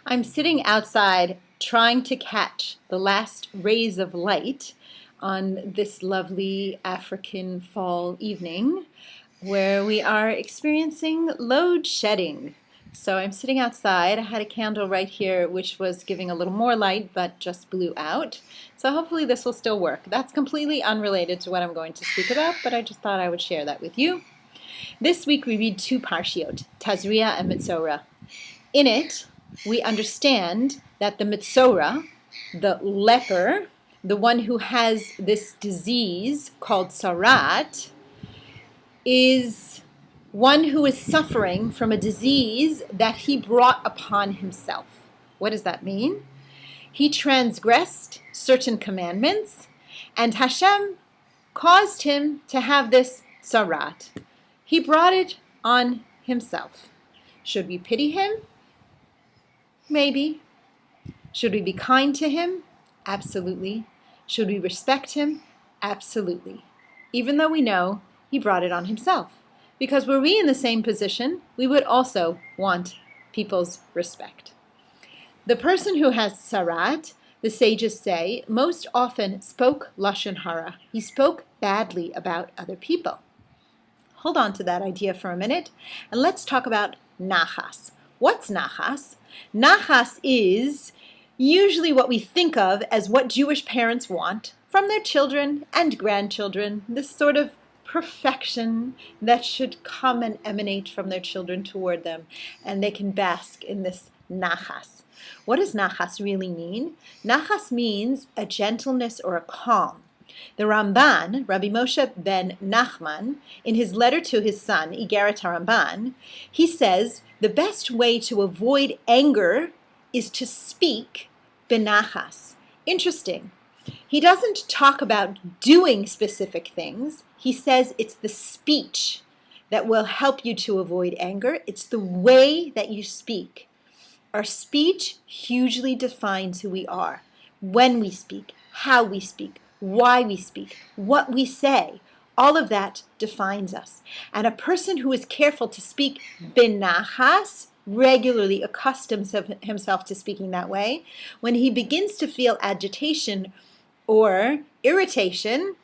I'm sitting outside trying to catch the last rays of light on this lovely African fall evening where we are experiencing load shedding. So I'm sitting outside. I had a candle right here which was giving a little more light but just blew out. So hopefully this will still work. That's completely unrelated to what I'm going to speak about, but I just thought I would share that with you. This week we read two parshiot, Tazria and Metzora. In it, we understand that the Metzora, the leper, the one who has this disease called Sarat, is one who is suffering from a disease that he brought upon himself. What does that mean? He transgressed certain commandments, and Hashem caused him to have this Sarat. He brought it on himself. Should we pity him? Maybe. Should we be kind to him? Absolutely. Should we respect him? Absolutely. Even though we know he brought it on himself. Because were we in the same position, we would also want people's respect. The person who has sarat, the sages say, most often spoke lashon hara. He spoke badly about other people. Hold on to that idea for a minute, and let's talk about nachas. What's nachas? Nachas is usually what we think of as what Jewish parents want from their children and grandchildren, this sort of perfection that should come and emanate from their children toward them, and they can bask in this nachas. What does nachas really mean? Nachas means a gentleness or a calm. The Ramban, Rabbi Moshe ben Nachman, in his letter to his son, Igeret HaRamban, he says the best way to avoid anger is to speak benachas. Interesting. He doesn't talk about doing specific things. He says it's the speech that will help you to avoid anger. It's the way that you speak. Our speech hugely defines who we are. When we speak, how we speak, why we speak, what we say, all of that defines us. And a person who is careful to speak benachas, regularly accustoms himself to speaking that way, when he begins to feel agitation or irritation,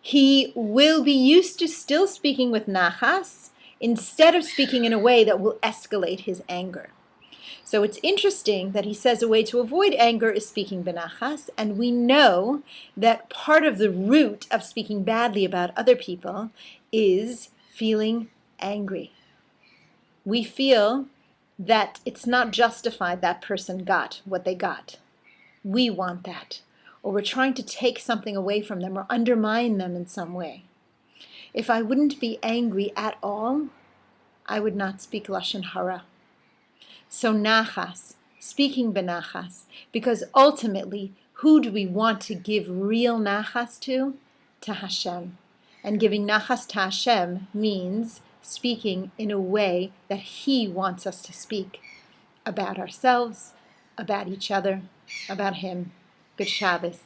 he will be used to still speaking with nachas instead of speaking in a way that will escalate his anger. So it's interesting that he says a way to avoid anger is speaking benachas, and we know that part of the root of speaking badly about other people is feeling angry. We feel that it's not justified that person got what they got. We want that, or we're trying to take something away from them or undermine them in some way. If I wouldn't be angry at all, I would not speak lashon hara. So nachas, speaking benachas, because ultimately, who do we want to give real nachas to? To Hashem. And giving nachas to Hashem means speaking in a way that He wants us to speak about ourselves, about each other, about Him. Good Shabbos.